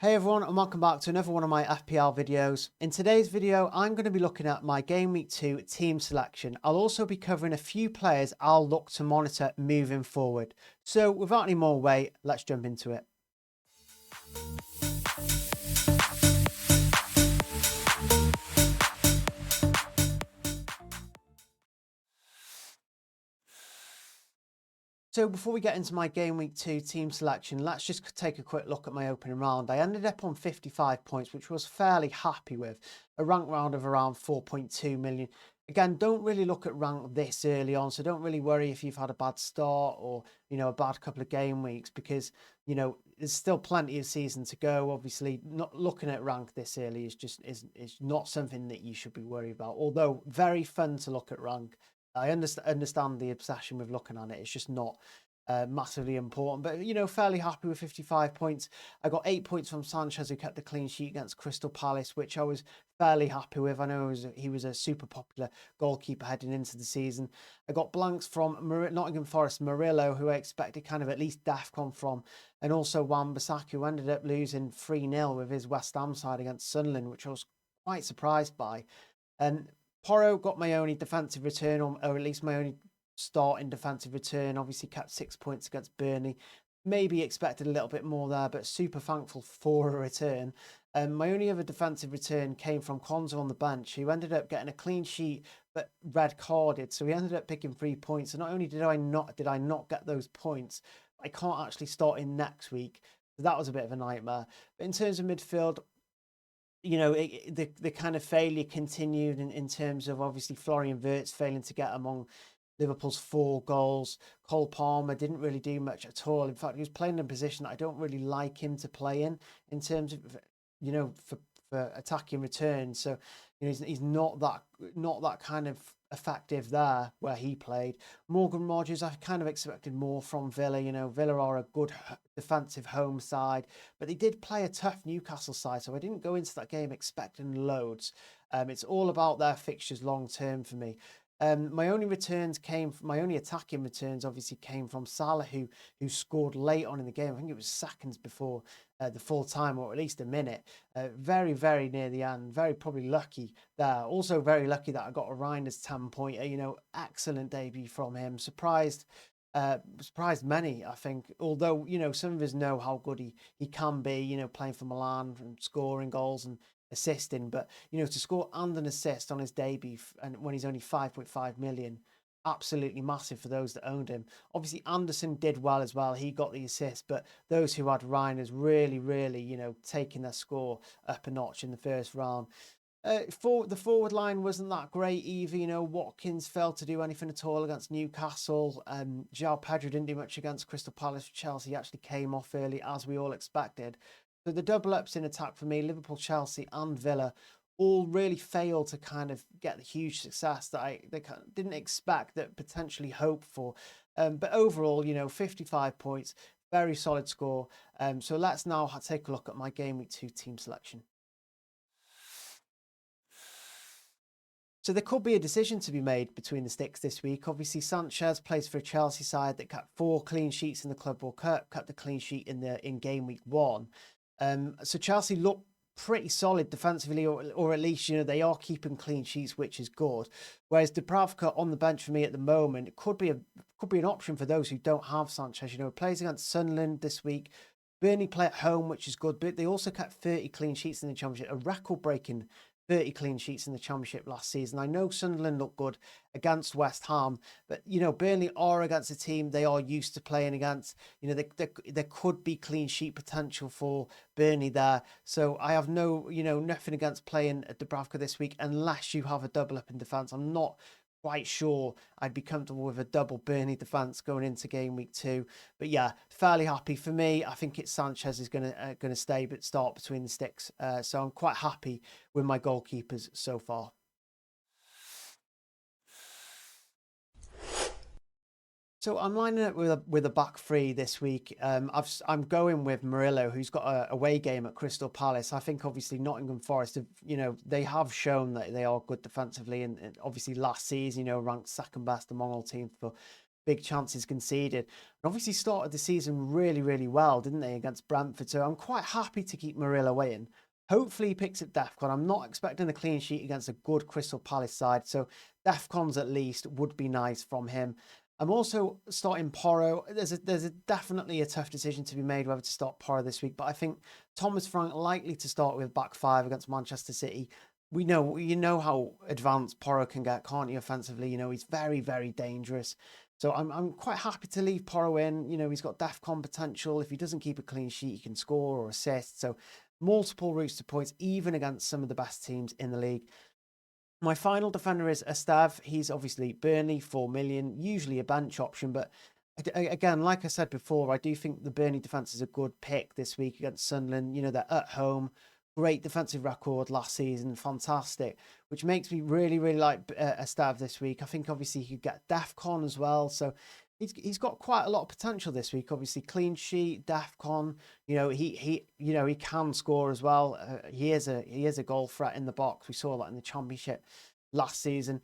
Hey everyone, and welcome back to another one of my FPL videos. In today's video, I'm going to be looking at my Game Week 2 team selection. I'll also be covering a few players I'll look to monitor moving forward. So without any more wait, let's jump into it. So before we get into my Game Week 2 team selection, let's just take a quick look at my opening round. I ended up on 55 points, which I was fairly happy with. A rank round of around 4.2 million. Again, don't really look at rank this early on, so don't really worry if you've had a bad start or, a bad couple of game weeks, because, there's still plenty of season to go. Obviously, not looking at rank this early is not something that you should be worried about, although very fun to look at rank. I understand the obsession with looking at it. It's just not massively important. But, fairly happy with 55 points. I got 8 points from Sanchez, who kept the clean sheet against Crystal Palace, which I was fairly happy with. I know he was a super popular goalkeeper heading into the season. I got blanks from Nottingham Forest Murillo, who I expected kind of at least DEFCON from, and also Wan-Bissaka, who ended up losing 3-0 with his West Ham side against Sunderland, which I was quite surprised by. And Porro got my only defensive return, or at least my only start in defensive return. Obviously kept 6 points against Burnley. Maybe expected a little bit more there, but super thankful for a return. My only other defensive return came from Konzo on the bench, who ended up getting a clean sheet but red carded. So he ended up picking 3 points. And not only did I not get those points, I can't actually start in next week. So that was a bit of a nightmare. But in terms of midfield, the kind of failure continued in terms of obviously Florian Wirtz failing to get among Liverpool's 4 goals. Cole Palmer didn't really do much at all. In fact, he was playing in a position that I don't really like him to play in terms of, for attacking returns. So, he's not that kind of effective there where he played. Morgan Rogers, I kind of expected more from Villa. Villa are a good defensive home side, but they did play a tough Newcastle side, so I didn't go into that game expecting loads. It's all about their fixtures long term for me. My only attacking returns obviously came from Salah, who scored late on in the game. I think it was seconds before the full time, or at least a minute. Very, very near the end. Very probably lucky there. Also very lucky that I got a Reinders 10-pointer. Excellent debut from him. Surprised many, I think. Although, some of us know how good he can be, playing for Milan and scoring goals and assisting, but to score and an assist on his debut, and when he's only 5.5 million, absolutely massive for those that owned him. Obviously Anderson did well as well, he got the assist, but those who had Ryan is really taking their score up a notch in the first round. For the forward line wasn't that great either. Watkins failed to do anything at all against Newcastle. Joao Pedro didn't do much against Crystal Palace. Chelsea actually came off early, as we all expected. So the double ups in attack for me, Liverpool, Chelsea and Villa, all really failed to kind of get the huge success that they didn't expect, that potentially hoped for. But overall, 55 points, very solid score. So let's now take a look at my Game Week 2 team selection. So there could be a decision to be made between the sticks this week. Obviously, Sanchez plays for a Chelsea side that kept 4 clean sheets in the Club World Cup, kept a clean sheet in Game Week 1. So Chelsea look pretty solid defensively, or at least, they are keeping clean sheets, which is good. Whereas Dubravka on the bench for me at the moment, it could be an option for those who don't have Sanchez. Plays against Sunderland this week. Burnley play at home, which is good, but they also kept 30 clean sheets in the Championship, a record-breaking 30 clean sheets in the Championship last season. I know Sunderland looked good against West Ham, but, Burnley are against a team they are used to playing against. There could be clean sheet potential for Burnley there. So I have nothing against playing at Dubravka this week, unless you have a double up in defence. I'm not quite sure I'd be comfortable with a double Burnley defence going into Game Week 2. But yeah, fairly happy. For me, I think it's Sanchez is going to stay, but start between the sticks. So I'm quite happy with my goalkeepers so far. So I'm lining up with a back 3 this week. I'm going with Murillo, who's got a away game at Crystal Palace. I think obviously Nottingham Forest, they have shown that they are good defensively, and obviously last season, ranked second best among all teams for big chances conceded. And obviously started the season really, really well, didn't they, against Brentford? So I'm quite happy to keep Murillo in. Hopefully he picks up DEFCON. I'm not expecting a clean sheet against a good Crystal Palace side, so DEFCONs at least would be nice from him. I'm also starting Porro. There's definitely a tough decision to be made whether to start Porro this week, but I think Thomas Frank likely to start with back five against Manchester City. You know how advanced Porro can get, can't you, offensively? You know, he's very, very dangerous. So I'm quite happy to leave Porro in. You know, he's got DEFCON potential. If he doesn't keep a clean sheet, he can score or assist. So multiple routes to points, even against some of the best teams in the league. My final defender is Esteve. He's obviously Burnley, 4 million, usually a bench option. But again, like I said before, I do think the Burnley defence is a good pick this week against Sunderland. You know, they're at home. Great defensive record last season, fantastic, which makes me really, really like Esteve this week. I think obviously he could get DEFCON as well. So he's got quite a lot of potential this week. Obviously, clean sheet, DEFCON. You know, he can score as well. He is a goal threat in the box. We saw that in the Championship last season.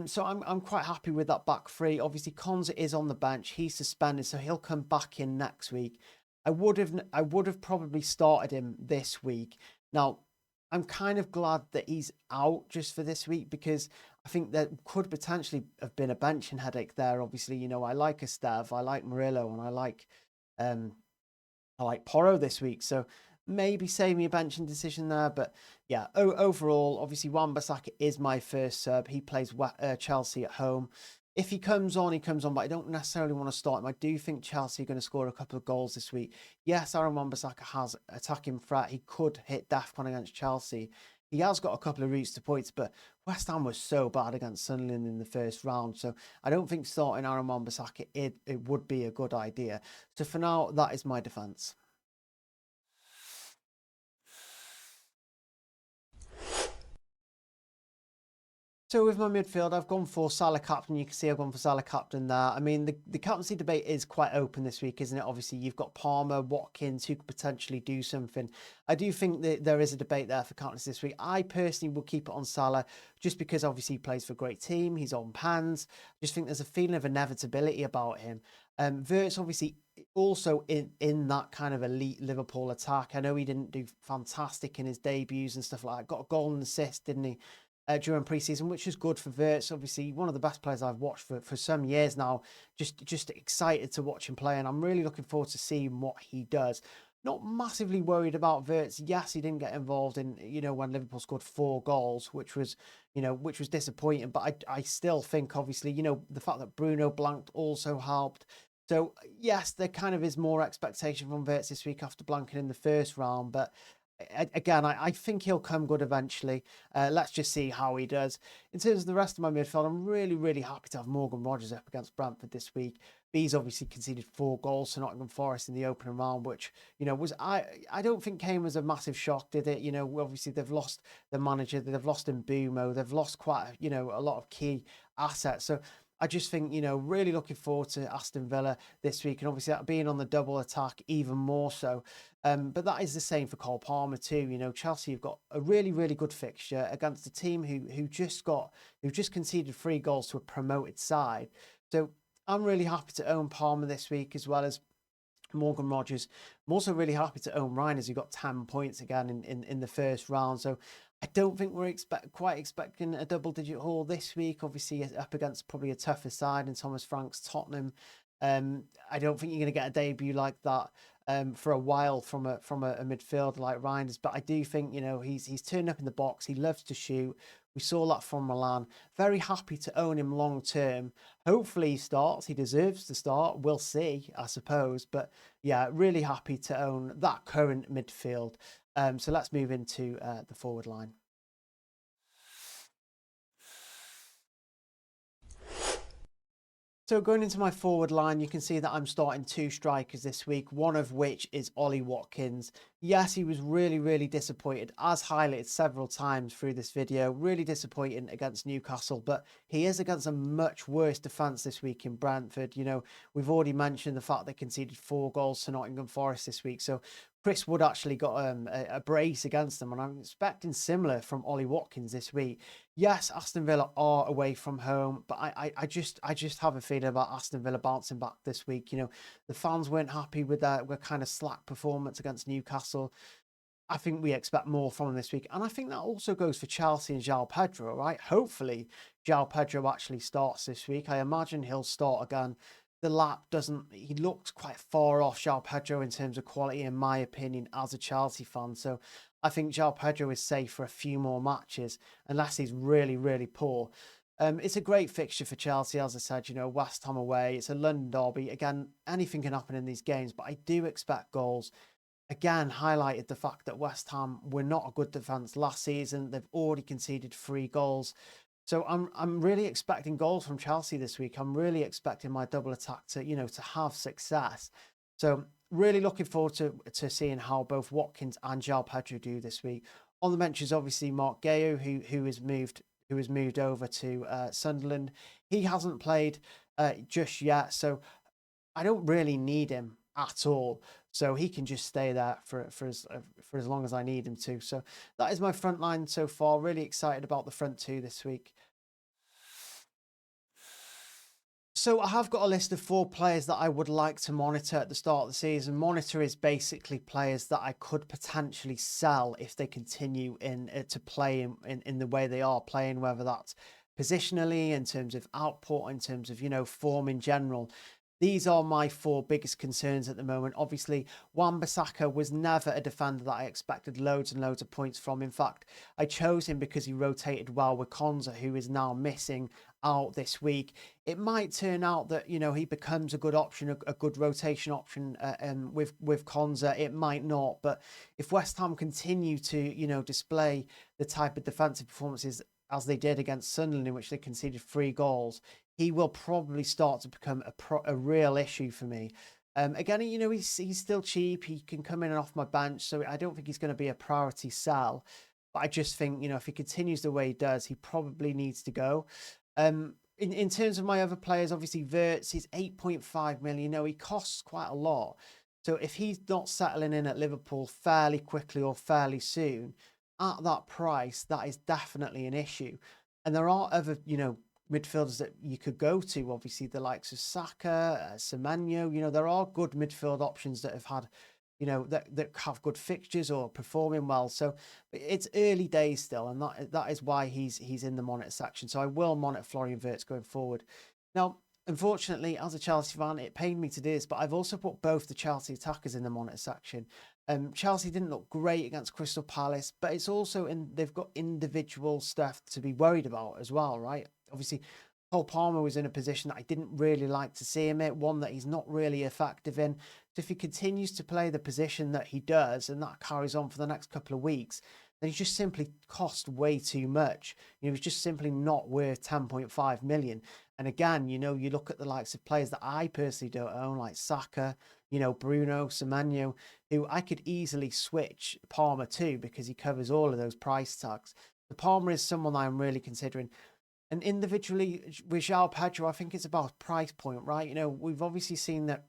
So I'm quite happy with that back three. Obviously, Konza is on the bench. He's suspended, so he'll come back in next week. I would have probably started him this week. Now, I'm kind of glad that he's out just for this week, because I think there could potentially have been a benching headache there. Obviously, you know, I like Esteve, I like Murillo, and I like Porro this week. So maybe save me a benching decision there. But yeah, overall, obviously Wan-Bissaka is my first sub. He plays Chelsea at home. If he comes on, he comes on, but I don't necessarily want to start him. I do think Chelsea are going to score a couple of goals this week. Yes, Aaron Wan-Bissaka has attacking threat. He could hit DEFCON against Chelsea. He has got a couple of routes to points, but West Ham was so bad against Sunderland in the first round. So I don't think starting Aaron Wan-Bissaka, it would be a good idea. So for now, that is my defence. So with my midfield, I've gone for Salah captain. You can see I've gone for Salah captain there. I mean, the captaincy debate is quite open this week, isn't it? Obviously, you've got Palmer, Watkins, who could potentially do something. I do think that there is a debate there for captaincy this week. I personally will keep it on Salah, just because obviously he plays for a great team. He's on pans. I just think there's a feeling of inevitability about him. Wirtz obviously also in that kind of elite Liverpool attack. I know he didn't do fantastic in his debuts and stuff like that. Got a goal and assist, didn't he? During pre-season, which is good for Wirtz. Obviously, one of the best players I've watched for some years now. Just excited to watch him play, and I'm really looking forward to seeing what he does. Not massively worried about Wirtz. Yes, he didn't get involved in, you know, when Liverpool scored 4 goals, which was disappointing. But I still think, obviously, you know, the fact that Bruno blanked also helped. So yes, there kind of is more expectation from Wirtz this week after blanking in the first round, but again, I think he'll come good eventually. Let's just see how he does. In terms of the rest of my midfield, I'm really, really happy to have Morgan Rogers up against Brentford this week. B's obviously conceded 4 goals to Nottingham Forest in the opening round, which, you know, I don't think came as a massive shock, did it? You know, obviously they've lost the manager, they've lost Mbumo, they've lost quite, a lot of key assets. So I just think, you know, really looking forward to Aston Villa this week, and obviously that being on the double attack even more so. But that is the same for Cole Palmer too. You know, Chelsea have got a really, really good fixture against a team who just conceded 3 goals to a promoted side. So I'm really happy to own Palmer this week, as well as Morgan Rogers. I'm also really happy to own Reinders, who got 10 points again in the first round. So I don't think we're quite expecting a double-digit haul this week. Obviously, up against probably a tougher side in Thomas Frank's Tottenham. I don't think you're going to get a debut like that for a while from a midfielder like Reinders. But I do think, you know, he's turned up in the box. He loves to shoot. We saw that from Milan. Very happy to own him long term. Hopefully he starts. He deserves to start. We'll see, I suppose. But yeah, really happy to own that current midfield. So let's move into the forward line. So going into my forward line, you can see that I'm starting 2 strikers this week, one of which is Ollie Watkins. Yes, he was really, really disappointed, as highlighted several times through this video. Really disappointing against Newcastle, but he is against a much worse defence this week in Brentford. You know, we've already mentioned the fact they conceded 4 goals to Nottingham Forest this week, so Chris Wood actually got a brace against them, and I'm expecting similar from Ollie Watkins this week. Yes, Aston Villa are away from home, but I just have a feeling about Aston Villa bouncing back this week. You know, the fans weren't happy with their kind of slack performance against Newcastle. I think we expect more from them this week. And I think that also goes for Chelsea and Joao Pedro, right? Hopefully, Joao Pedro actually starts this week. I imagine he'll start again. The lap doesn't, he looks quite far off Joao Pedro in terms of quality, in my opinion, as a Chelsea fan. So I think Joao Pedro is safe for a few more matches, unless he's really, really poor. It's a great fixture for Chelsea, as I said, you know, West Ham away. It's a London derby. Again, anything can happen in these games, but I do expect goals. Again, highlighted the fact that West Ham were not a good defence last season. They've already conceded 3 goals. So I'm really expecting goals from Chelsea this week. I'm really expecting my double attack to, you know, to have success. So really looking forward to seeing how both Watkins and Joao Pedro do this week. On the bench is obviously Mark Guéhi, who has moved over to Sunderland. He hasn't played just yet, so I don't really need him at all. So he can just stay there for as long as I need him to. So that is my front line so far. Really excited about the front 2 this week. So I have got a list of 4 players that I would like to monitor at the start of the season. Monitor is basically players that I could potentially sell if they continue to play in the way they are playing, whether that's positionally, in terms of output, in terms of, you know, form in general. These are my 4 biggest concerns at the moment. Obviously, Wan-Bissaka was never a defender that I expected loads and loads of points from. In fact, I chose him because he rotated well with Konsa, who is now missing out this week. It might turn out that, you know, he becomes a good option, a good rotation option with Konsa. It might not, but if West Ham continue to, you know, display the type of defensive performances as they did against Sunderland, in which they conceded 3 goals, he will probably start to become a real issue for me. Again, you know, he's still cheap. He can come in and off my bench, so I don't think he's going to be a priority sell. But I just think, you know, if he continues the way he does, he probably needs to go. In terms of my other players, obviously Wirtz, he's 8.5 million. You know, he costs quite a lot. So if he's not settling in at Liverpool fairly quickly or fairly soon, at that price, that is definitely an issue. And there are other, you know, midfielders that you could go to, obviously the likes of Saka, Semenyo. You know, there are good midfield options that have had, you know, that have good fixtures or performing well. So it's early days still, and that is why he's in the monitor section. So I will monitor Florian Wirtz going forward. Now, unfortunately, as a Chelsea fan, it pained me to do this, but I've also put both the Chelsea attackers in the monitor section. Chelsea didn't look great against Crystal Palace, but it's also they've got individual stuff to be worried about as well, right? Obviously, Cole Palmer was in a position that I didn't really like to see him in, one that he's not really effective in. So if he continues to play the position that he does, and that carries on for the next couple of weeks, then he just simply cost way too much. You know, he's just simply not worth 10.5 million. And again, you know, you look at the likes of players that I personally don't own, like Saka, you know, Bruno, Semenyo, who I could easily switch Palmer to because he covers all of those price tags. The Palmer is someone I'm really considering. And individually, with Joao Pedro, I think it's about price point, right? You know, we've obviously seen that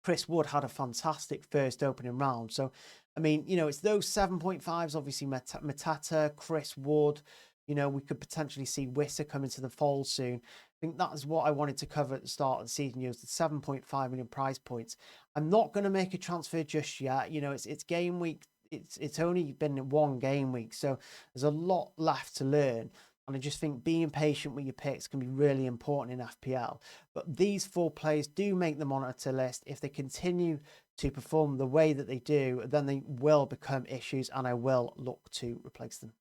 Chris Wood had a fantastic first opening round. So, I mean, you know, it's those 7.5s, obviously Matata, Chris Wood. You know, we could potentially see Wissa come into the fold soon. I think that is what I wanted to cover at the start of the season. You know, the 7.5 million price points. I'm not going to make a transfer just yet. You know, it's game week. It's only been 1 game week, so there's a lot left to learn. And I just think being patient with your picks can be really important in FPL. But these 4 players do make the monitor list. If they continue to perform the way that they do, then they will become issues, and I will look to replace them.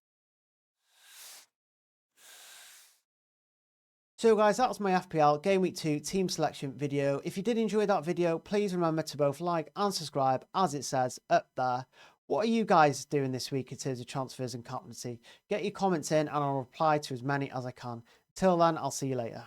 So guys, that was my FPL Game Week 2 team selection video. If you did enjoy that video, please remember to both like and subscribe, as it says up there. What are you guys doing this week in terms of transfers and captaincy? Get your comments in and I'll reply to as many as I can. Till then, I'll see you later.